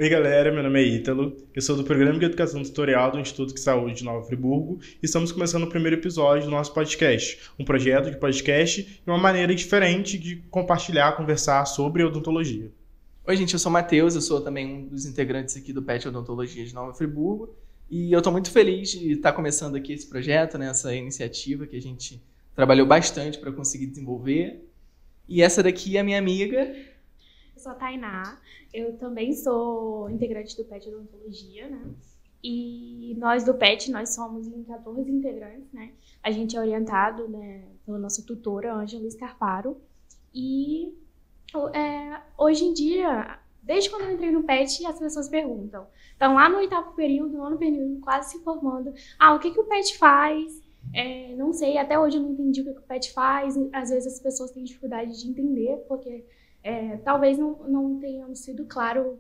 Oi galera, meu nome é Ítalo, eu sou do Programa de Educação Tutorial do Instituto de Saúde de Nova Friburgo e estamos começando o primeiro episódio do nosso podcast, um projeto de podcast e uma maneira diferente de compartilhar, conversar sobre odontologia. Oi gente, eu sou o Matheus, eu sou também um dos integrantes aqui do PET Odontologia de Nova Friburgo e eu estou muito feliz de estar começando aqui esse projeto, né, essa iniciativa que a gente trabalhou bastante para conseguir desenvolver. E essa daqui é a minha amiga. Eu sou a Tainá, eu também sou integrante do PET Odontologia, né? E nós do PET, nós somos em 14 integrantes, né? A gente é orientado, né, pela nossa tutora, Ângela Scarparo. E hoje em dia, desde quando eu entrei no PET, as pessoas perguntam. Então, lá no 8º período, no 9º período, quase se formando, o que o PET faz? Não sei, até hoje eu não entendi o que o PET faz. Às vezes as pessoas têm dificuldade de entender, porque talvez não tenham sido claro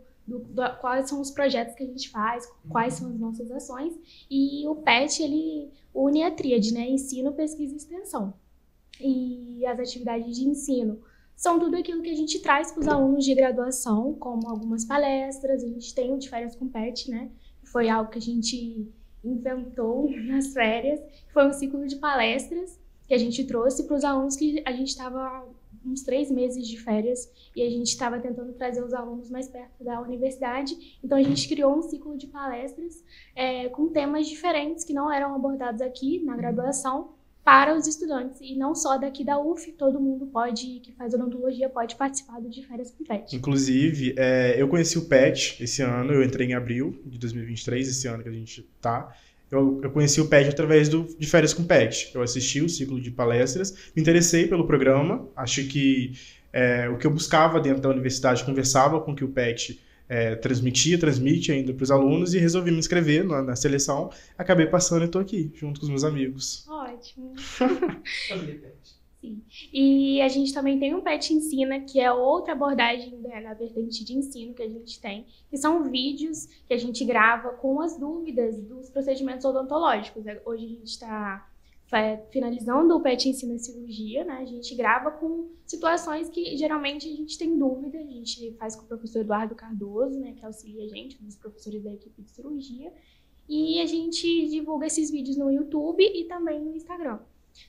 quais são os projetos que a gente faz, quais são as nossas ações. E o PET, ele une a tríade, né? Ensino, pesquisa e extensão. E as atividades de ensino são tudo aquilo que a gente traz para os alunos de graduação, como algumas palestras. A gente tem o de férias com PET, né? Foi algo que a gente inventou nas férias. Foi um ciclo de palestras que a gente trouxe para os alunos que a gente estava uns 3 meses de férias e a gente estava tentando trazer os alunos mais perto da universidade. Então a gente criou um ciclo de palestras com temas diferentes que não eram abordados aqui na graduação para os estudantes, e não só daqui da UF, todo mundo que faz odontologia pode participar do de férias com PET. Inclusive, eu conheci o PET esse ano, eu entrei em abril de 2023, esse ano que a gente tá. Eu conheci o PET através de férias com PET. Eu assisti o ciclo de palestras, me interessei pelo programa, acho que o que eu buscava dentro da universidade conversava com o que o PET transmite ainda para os alunos, e resolvi me inscrever na seleção. Acabei passando e estou aqui, junto com os meus amigos. Ótimo. Sim. E a gente também tem um PET Ensina, que é outra abordagem na vertente de ensino que a gente tem, que são vídeos que a gente grava com as dúvidas dos procedimentos odontológicos. Hoje a gente está finalizando o PET Ensina Cirurgia, né? A gente grava com situações que geralmente a gente tem dúvida. A gente faz com o professor Eduardo Cardoso, né, que auxilia a gente, um dos professores da equipe de cirurgia. E a gente divulga esses vídeos no YouTube e também no Instagram.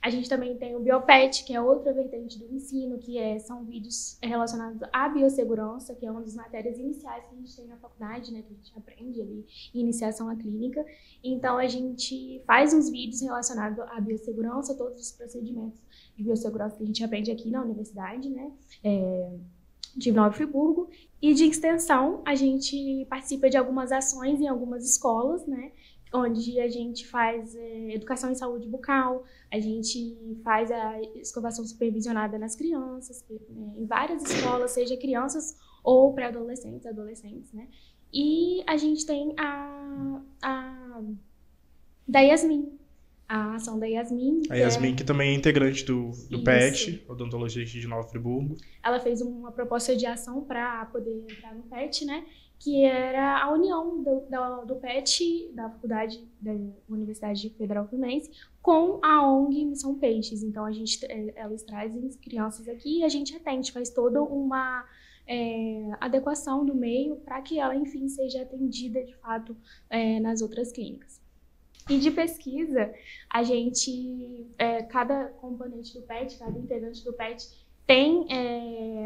A gente também tem o Biopet, que é outra vertente do ensino, que são vídeos relacionados à biossegurança, que é uma das matérias iniciais que a gente tem na faculdade, né, que a gente aprende ali em iniciação à clínica. Então, a gente faz uns vídeos relacionados à biossegurança, todos os procedimentos de biossegurança que a gente aprende aqui na universidade, né, de Nova Friburgo. E de extensão, a gente participa de algumas ações em algumas escolas, né, onde a gente faz educação em saúde bucal, a gente faz a escovação supervisionada nas crianças, em várias escolas, seja crianças ou pré-adolescentes, adolescentes, né? E a gente tem da Yasmin, a ação da Yasmin. A Yasmin, que também é integrante do PET, Odontologia de Nova Friburgo. Ela fez uma proposta de ação para poder entrar no PET, né? Que era a união do PET, da Faculdade da Universidade Federal Fluminense, com a ONG Missão Peixes. Então, elas trazem crianças aqui e a gente atende, faz toda uma adequação do meio para que ela, enfim, seja atendida, de fato, nas outras clínicas. E de pesquisa, a gente, cada componente do PET, cada integrante do PET, tem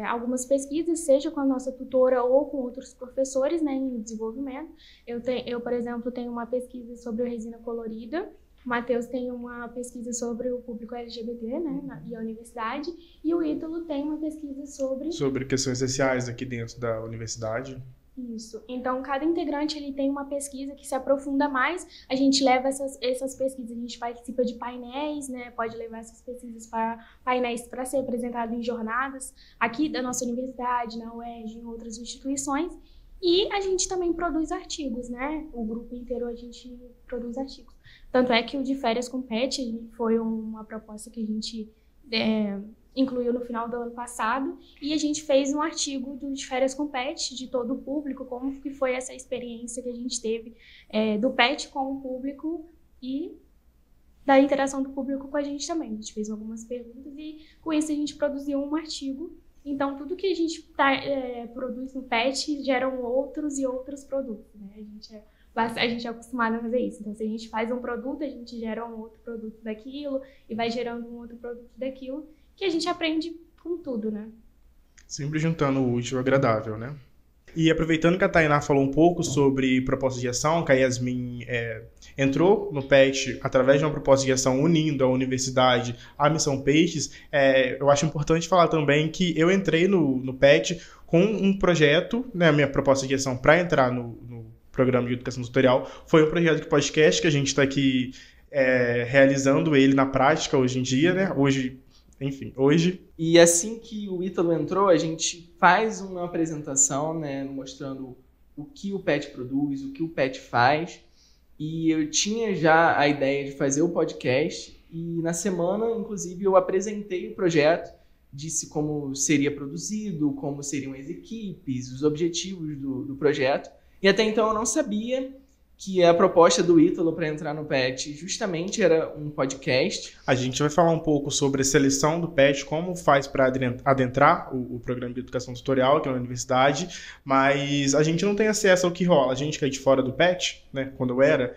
algumas pesquisas, seja com a nossa tutora ou com outros professores, né, em desenvolvimento. Eu, por exemplo, tenho uma pesquisa sobre a resina colorida, o Matheus tem uma pesquisa sobre o público LGBT, né, e a universidade, e o Ítalo tem uma pesquisa sobre questões sociais aqui dentro da universidade. Isso. Então, cada integrante ele tem uma pesquisa que se aprofunda mais. A gente leva essas pesquisas, a gente participa de painéis, né? Pode levar essas pesquisas para painéis para ser apresentado em jornadas aqui da nossa universidade, na UERJ, em outras instituições. E a gente também produz artigos, né? O grupo inteiro a gente produz artigos. Tanto é que o de férias com PET foi uma proposta que a gente incluiu no final do ano passado, e a gente fez um artigo de férias com PET, de todo o público, como que foi essa experiência que a gente teve do PET com o público e da interação do público com a gente também. A gente fez algumas perguntas e com isso a gente produziu um artigo Então, tudo que a gente produz no PET geram outros e outros produtos, né? A gente é acostumado a fazer isso. Então, se a gente faz um produto, a gente gera um outro produto daquilo e vai gerando um outro produto daquilo, que a gente aprende com tudo, né? Sempre juntando o útil ao agradável, né? E aproveitando que a Tainá falou um pouco sobre proposta de ação, que a Yasmin entrou no PET através de uma proposta de ação unindo a universidade à Missão Peixes, eu acho importante falar também que eu entrei no PET com um projeto, né, a minha proposta de ação para entrar no programa de educação tutorial foi um projeto de podcast que a gente está aqui realizando ele na prática hoje em dia, né? Hoje. E assim que o Ítalo entrou, a gente faz uma apresentação, né, mostrando o que o PET produz, o que o PET faz. E eu tinha já a ideia de fazer o podcast. E na semana, inclusive, eu apresentei o projeto, disse como seria produzido, como seriam as equipes, os objetivos do projeto. E até então eu não sabia que a proposta do Ítalo para entrar no PET justamente era um podcast. A gente vai falar um pouco sobre a seleção do PET, como faz para adentrar o programa de educação tutorial aqui na universidade, mas a gente não tem acesso ao que rola. A gente que é de fora do PET, né, quando eu era,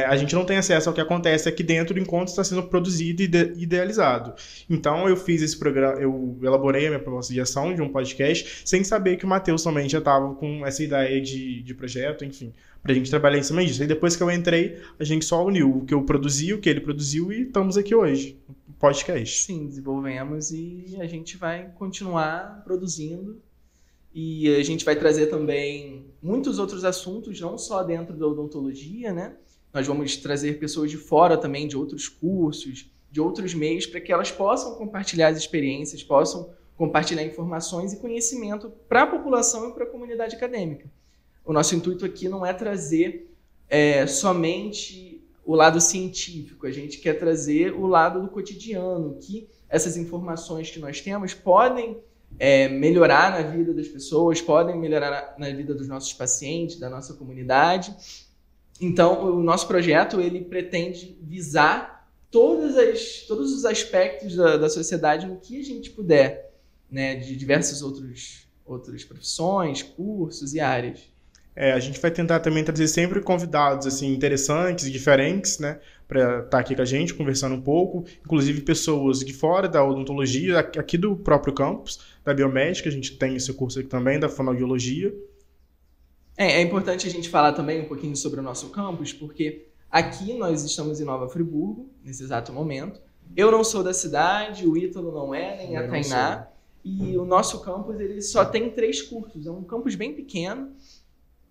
a gente não tem acesso ao que acontece aqui dentro enquanto está sendo produzido e idealizado. Então eu fiz esse programa, eu elaborei a minha proposta de ação de um podcast sem saber que o Matheus também já estava com essa ideia de projeto, enfim, pra gente trabalhar em cima disso. E depois que eu entrei, a gente só uniu o que eu produzi, o que ele produziu e estamos aqui hoje, no podcast. Sim, desenvolvemos e a gente vai continuar produzindo. E a gente vai trazer também muitos outros assuntos, não só dentro da odontologia, né? Nós vamos trazer pessoas de fora também, de outros cursos, de outros meios, para que elas possam compartilhar as experiências, possam compartilhar informações e conhecimento para a população e para a comunidade acadêmica. O nosso intuito aqui não é trazer somente o lado científico, a gente quer trazer o lado do cotidiano, que essas informações que nós temos podem melhorar na vida das pessoas, podem melhorar na vida dos nossos pacientes, da nossa comunidade. Então, o nosso projeto ele pretende visar todos os aspectos da sociedade no que a gente puder, né, de diversas outras profissões, cursos e áreas. A gente vai tentar também trazer sempre convidados assim, interessantes e diferentes, né, para estar aqui com a gente, conversando um pouco, inclusive pessoas de fora da odontologia, aqui do próprio campus, da biomédica, a gente tem esse curso aqui também, da fonoaudiologia. É importante a gente falar também um pouquinho sobre o nosso campus, porque aqui nós estamos em Nova Friburgo, nesse exato momento. Eu não sou da cidade, o Ítalo não é, nem a Tainá. E o nosso campus ele só tem 3 cursos, é um campus bem pequeno.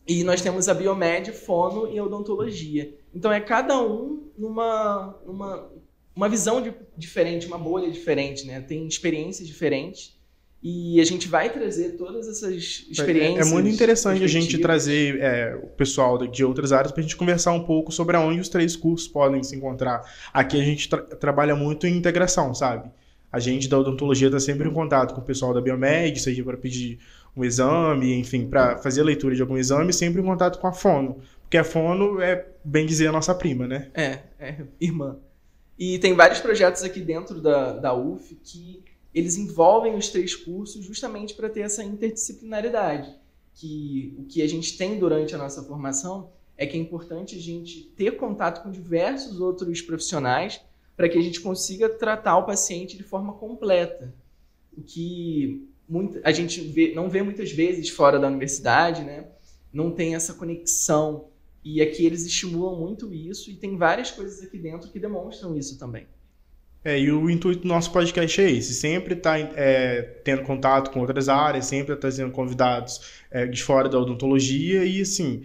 E nós temos a Biomed, Fono e Odontologia. Então é cada um numa visão diferente, uma bolha diferente, né? Tem experiências diferentes. E a gente vai trazer todas essas experiências. É muito interessante a gente trazer o pessoal de outras áreas para a gente conversar um pouco sobre aonde os 3 cursos podem se encontrar. Aqui a gente trabalha muito em integração, sabe? A gente da odontologia está sempre em contato com o pessoal da Biomed, seja para pedir um exame, enfim, para fazer a leitura de algum exame, sempre em contato com a Fono. Porque a Fono é, bem dizer, a nossa prima, né? Irmã. E tem vários projetos aqui dentro da UF que eles envolvem os 3 cursos justamente para ter essa interdisciplinaridade. Que o que a gente tem durante a nossa formação é que é importante a gente ter contato com diversos outros profissionais para que a gente consiga tratar o paciente de forma completa. O que a gente não vê muitas vezes fora da universidade, né? Não tem essa conexão. E aqui eles estimulam muito isso e tem várias coisas aqui dentro que demonstram isso também. E o intuito do nosso podcast é esse, sempre estar tendo contato com outras áreas, sempre trazendo convidados de fora da odontologia e, assim,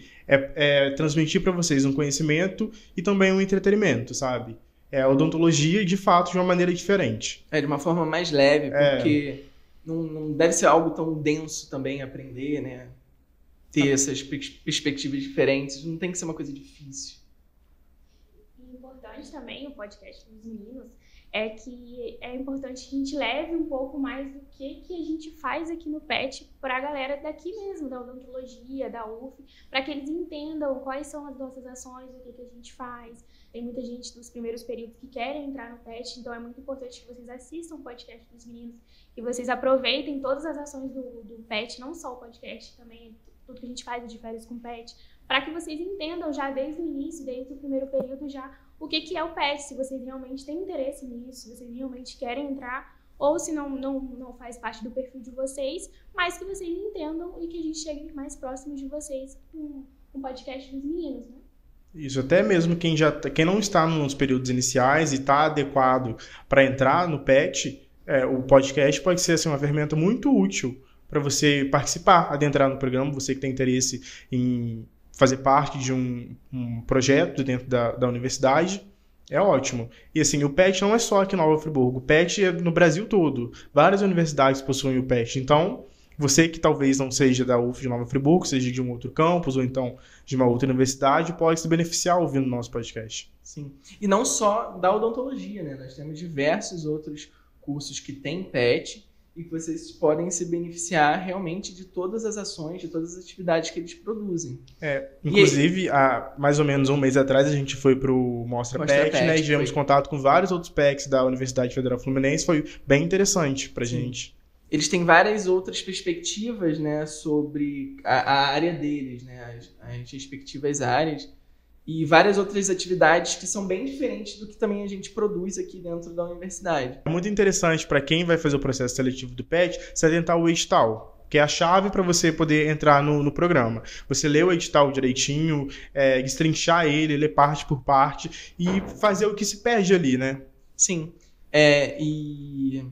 transmitir para vocês um conhecimento e também um entretenimento, sabe? A odontologia, de fato, de uma maneira diferente. De uma forma mais leve, porque não deve ser algo tão denso também aprender, né? Ter essas perspectivas diferentes, não tem que ser uma coisa difícil. importante também, o podcast dos meninos, é que é importante que a gente leve um pouco mais do que a gente faz aqui no PET para a galera daqui mesmo, da odontologia, da UF, para que eles entendam quais são as nossas ações, o que a gente faz. Tem muita gente dos primeiros períodos que querem entrar no PET, então é muito importante que vocês assistam o podcast dos meninos, que vocês aproveitem todas as ações do PET, não só o podcast, também tudo que a gente faz de férias com o PET, para que vocês entendam já desde o início, desde o primeiro período já, o que é o PET, se vocês realmente têm interesse nisso, se vocês realmente querem entrar, ou se não faz parte do perfil de vocês, mas que vocês entendam e que a gente chegue mais próximo de vocês com o podcast dos meninos, né? Isso, até mesmo quem não está nos períodos iniciais e está adequado para entrar no PET, o podcast pode ser assim, uma ferramenta muito útil para você participar, adentrar no programa, você que tem interesse em fazer parte de um projeto dentro da universidade, é ótimo. E assim, o PET não é só aqui em Nova Friburgo, o PET é no Brasil todo. Várias universidades possuem o PET. Então, você que talvez não seja da UF de Nova Friburgo, seja de um outro campus ou então de uma outra universidade, pode se beneficiar ouvindo o nosso podcast. Sim. E não só da odontologia, né? Nós temos diversos outros cursos que têm PET e que vocês podem se beneficiar realmente de todas as ações, de todas as atividades que eles produzem. Inclusive, há mais ou menos um mês atrás, a gente foi para o Mostra PET, né? E tivemos contato com vários outros PECs da Universidade Federal Fluminense. Foi bem interessante para a gente. Eles têm várias outras perspectivas, né, sobre a área deles, né, as respectivas áreas, e várias outras atividades que são bem diferentes do que também a gente produz aqui dentro da universidade. É muito interessante para quem vai fazer o processo seletivo do PET se atentar ao edital, que é a chave para você poder entrar no programa. Você lê o edital direitinho, destrinchar ele, ler parte por parte e fazer o que se perde ali, né? Sim. E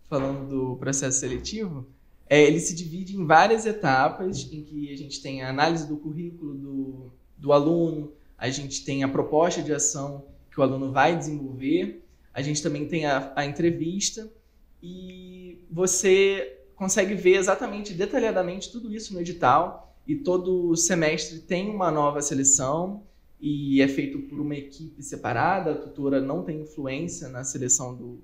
falando do processo seletivo, ele se divide em várias etapas, em que a gente tem a análise do currículo do aluno, a gente tem a proposta de ação que o aluno vai desenvolver, a gente também tem a entrevista, e você consegue ver exatamente, detalhadamente, tudo isso no edital, e todo semestre tem uma nova seleção, e é feito por uma equipe separada, a tutora não tem influência na seleção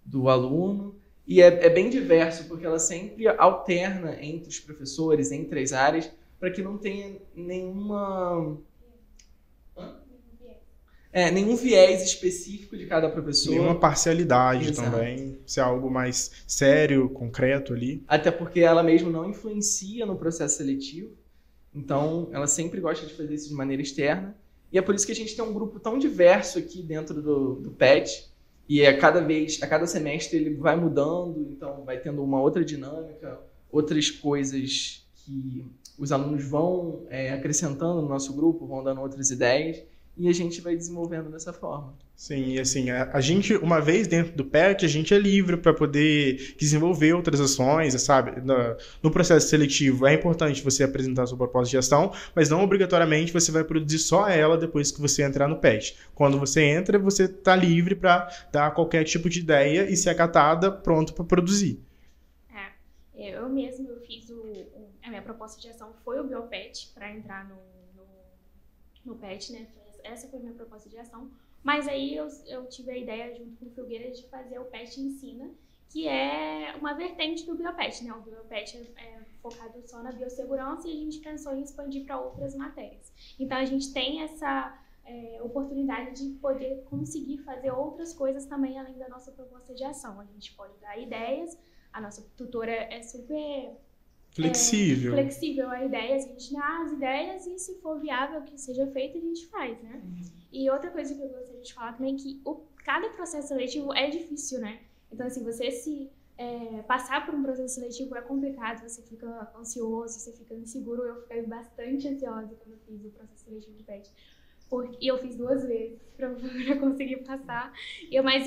do aluno, e é bem diverso, porque ela sempre alterna entre os professores, entre as áreas, para que não tenha nenhum viés específico de cada professor. Nenhuma parcialidade. Exato. Também, ser algo mais sério, concreto ali. Até porque ela mesma não influencia no processo seletivo, então ela sempre gosta de fazer isso de maneira externa, e é por isso que a gente tem um grupo tão diverso aqui dentro do PET, e a cada semestre ele vai mudando, então vai tendo uma outra dinâmica, outras coisas que os alunos vão acrescentando no nosso grupo, vão dando outras ideias, e a gente vai desenvolvendo dessa forma. Sim, e assim, a gente, uma vez dentro do PET, a gente é livre para poder desenvolver outras ações, sabe? No processo seletivo é importante você apresentar a sua proposta de gestão, mas não obrigatoriamente você vai produzir só ela depois que você entrar no PET. Quando você entra, você está livre para dar qualquer tipo de ideia e ser acatada, pronto para produzir. Eu mesmo fiz a minha proposta de ação foi o BioPET para entrar no PET, né? Essa foi a minha proposta de ação. Mas aí eu tive a ideia, junto com o Filgueiras, de fazer o PET Ensina, que é uma vertente do BioPET, né? O BioPET é focado só na biossegurança e a gente pensou em expandir para outras matérias. Então, a gente tem essa oportunidade de poder conseguir fazer outras coisas também, além da nossa proposta de ação. A gente pode dar ideias, a nossa tutora é super... flexível a ideia, a gente dá as ideias e se for viável que seja feito, a gente faz, né? E outra coisa que eu gostaria de falar também é que cada processo seletivo é difícil, né? Então, assim, você passar por um processo seletivo é complicado, você fica ansioso, você fica inseguro. Eu fiquei bastante ansiosa quando eu fiz o processo seletivo do PET. E eu fiz 2 vezes para conseguir passar. Mas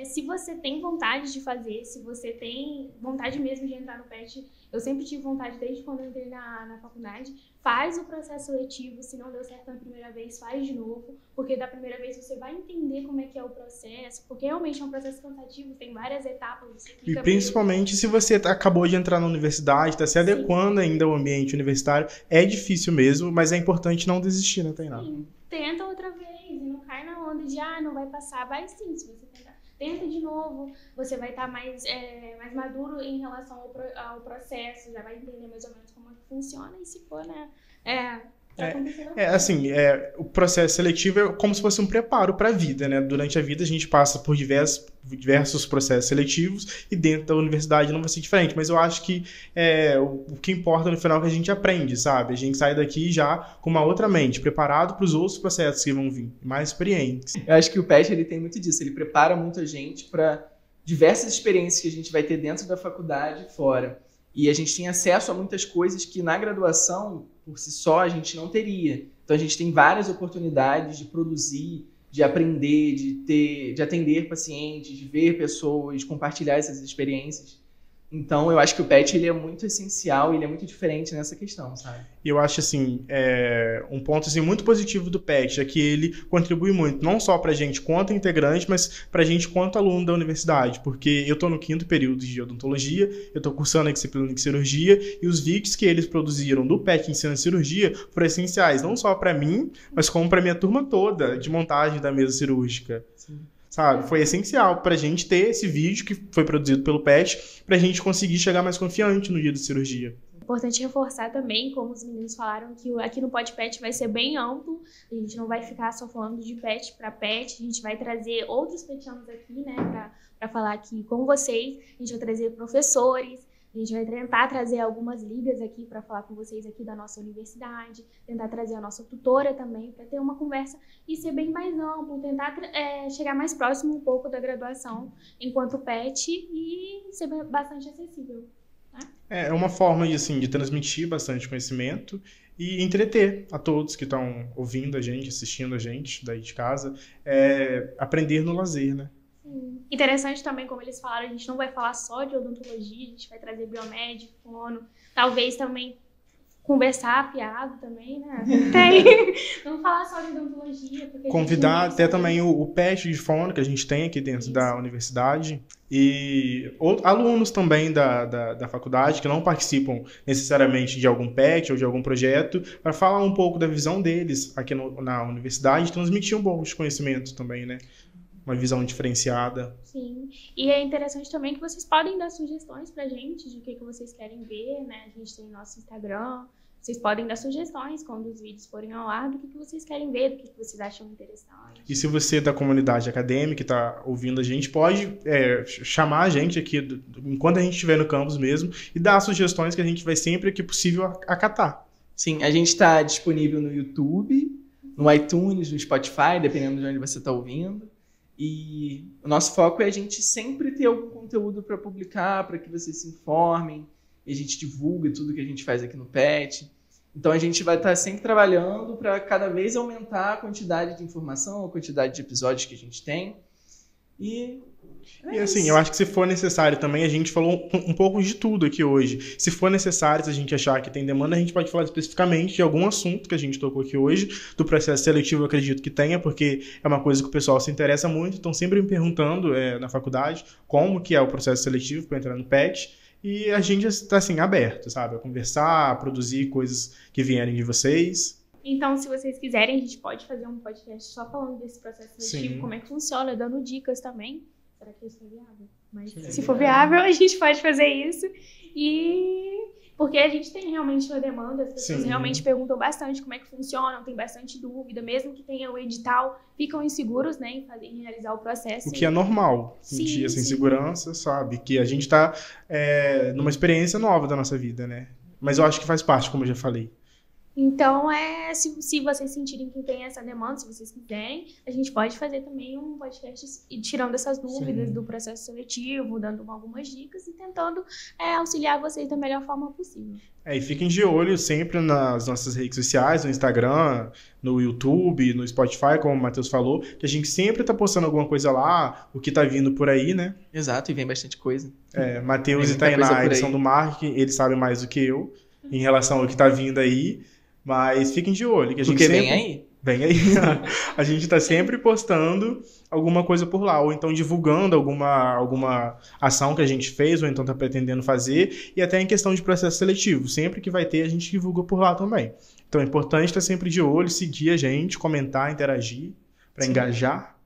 se você tem vontade de fazer, se você tem vontade mesmo de entrar no PET, eu sempre tive vontade desde quando eu entrei na faculdade, faz o processo seletivo, se não deu certo na primeira vez, faz de novo, porque da primeira vez você vai entender como é que é o processo, porque realmente é um processo cansativo, tem várias etapas. Você fica e principalmente se você acabou de entrar na universidade, está se adequando ainda ao ambiente universitário, é difícil mesmo, mas é importante não desistir, né, Tainá? Sim. Tenta outra vez e não cai na onda de, não vai passar. Vai sim, se você tenta de novo, você vai estar mais maduro em relação ao processo, já vai entender mais ou menos como é que funciona, e se for, né, o processo seletivo é como se fosse um preparo para a vida, né? Durante a vida a gente passa por diversos processos seletivos e dentro da universidade não vai ser diferente, mas eu acho que o que importa no final é que a gente aprende, sabe? A gente sai daqui já com uma outra mente, preparado para os outros processos que vão vir, mais experientes. Eu acho que o PET ele tem muito disso, ele prepara muito a gente para diversas experiências que a gente vai ter dentro da faculdade e fora. E a gente tem acesso a muitas coisas que na graduação, por si só, a gente não teria. Então a gente tem várias oportunidades de produzir, de aprender, de atender pacientes, de ver pessoas, de compartilhar essas experiências. Então eu acho que o PET ele é muito essencial, ele é muito diferente nessa questão, sabe? E eu acho assim, um ponto assim, muito positivo do PET é que ele contribui muito, não só pra gente quanto integrante, mas pra gente quanto aluno da universidade, porque eu tô no 5º período de odontologia, eu tô cursando a disciplina de cirurgia, e os vídeos que eles produziram do PET ensinando cirurgia foram essenciais, não só pra mim, mas como pra minha turma toda de montagem da mesa cirúrgica. Sim. Sabe? Foi essencial pra gente ter esse vídeo que foi produzido pelo PET, pra gente conseguir chegar mais confiante no dia da cirurgia. Importante reforçar também, como os meninos falaram, que aqui no PodPet vai ser bem amplo, a gente não vai ficar só falando de PET para PET, a gente vai trazer outros petianos aqui, né, para falar aqui com vocês, a gente vai trazer professores, a gente vai tentar trazer algumas ligas aqui para falar com vocês aqui da nossa universidade, tentar trazer a nossa tutora também, para ter uma conversa e ser bem mais amplo, tentar chegar mais próximo um pouco da graduação enquanto PET e ser bastante acessível. É uma forma de transmitir bastante conhecimento e entreter a todos que estão ouvindo a gente, assistindo a gente daí de casa, aprender no lazer, né? Sim. Interessante também, como eles falaram, a gente não vai falar só de odontologia, a gente vai trazer biomédico, fono, talvez também conversar afiado também, né? Não falar só de odontologia. Convidar até também o PET de fono que a gente tem aqui dentro da universidade e alunos também da faculdade que não participam necessariamente de algum PET ou de algum projeto para falar um pouco da visão deles aqui na universidade e transmitir um pouco de conhecimento também, né? Uma visão diferenciada. Sim, e é interessante também que vocês podem dar sugestões pra gente de o que vocês querem ver, né? A gente tem nosso Instagram, vocês podem dar sugestões quando os vídeos forem ao ar do que vocês querem ver, do que vocês acham interessante. E se você da comunidade acadêmica está ouvindo a gente, pode chamar a gente aqui, enquanto a gente estiver no campus mesmo, e dar sugestões que a gente vai sempre que possível acatar. Sim, a gente está disponível no YouTube, no iTunes, no Spotify, dependendo de onde você está ouvindo. E o nosso foco é a gente sempre ter algum conteúdo para publicar, para que vocês se informem, e a gente divulgue tudo que a gente faz aqui no PET. Então a gente vai estar sempre trabalhando para cada vez aumentar a quantidade de informação, a quantidade de episódios que a gente tem. E assim, eu acho que se for necessário também, a gente falou um pouco de tudo aqui hoje. Se for necessário, se a gente achar que tem demanda, a gente pode falar especificamente de algum assunto que a gente tocou aqui hoje. Do processo seletivo, eu acredito que tenha, porque é uma coisa que o pessoal se interessa muito. Estão sempre me perguntando na faculdade como que é o processo seletivo para entrar no PET. E a gente está assim, aberto, sabe? A conversar, a produzir coisas que vierem de vocês. Então, se vocês quiserem, a gente pode fazer um podcast só falando desse processo seletivo, como é que funciona, dando dicas também. Será que isso é viável? Mas se for viável, a gente pode fazer isso. E porque a gente tem realmente uma demanda, as pessoas realmente perguntam bastante como é que funciona, tem bastante dúvida, mesmo que tenha o edital, ficam inseguros, né, em realizar o processo. O que é normal, sentir essa insegurança, sabe? Que a gente está numa experiência nova da nossa vida, né? Mas eu acho que faz parte, como eu já falei. Então, se vocês sentirem que tem essa demanda, se vocês quiserem, a gente pode fazer também um podcast tirando essas dúvidas do processo seletivo, dando algumas dicas e tentando auxiliar vocês da melhor forma possível. E fiquem de olho sempre nas nossas redes sociais, no Instagram, no YouTube, no Spotify, como o Matheus falou, que a gente sempre está postando alguma coisa lá, o que está vindo por aí, né? Exato, e vem bastante coisa. Matheus e Tainá, eles são do marketing, eles sabem mais do que eu em relação ao que está vindo aí. Mas fiquem de olho, que a gente porque sempre... vem aí. Vem aí. A gente está sempre postando alguma coisa por lá, ou então divulgando alguma ação que a gente fez, ou então está pretendendo fazer, e até em questão de processo seletivo. Sempre que vai ter, a gente divulga por lá também. Então é importante estar sempre de olho, seguir a gente, comentar, interagir, Pra Sim. engajar.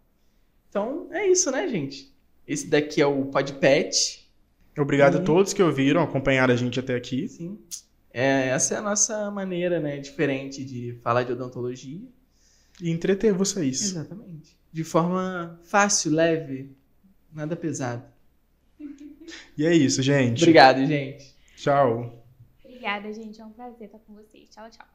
Então, é isso, né, gente? Esse daqui é o Podpet. Obrigado a todos que ouviram, acompanharam a gente até aqui. Sim. Essa é a nossa maneira, né, diferente de falar de odontologia. E entreter vocês. Exatamente. De forma fácil, leve, nada pesado. E é isso, gente. Obrigado, gente. Tchau. Obrigada, gente. É um prazer estar com vocês. Tchau, tchau.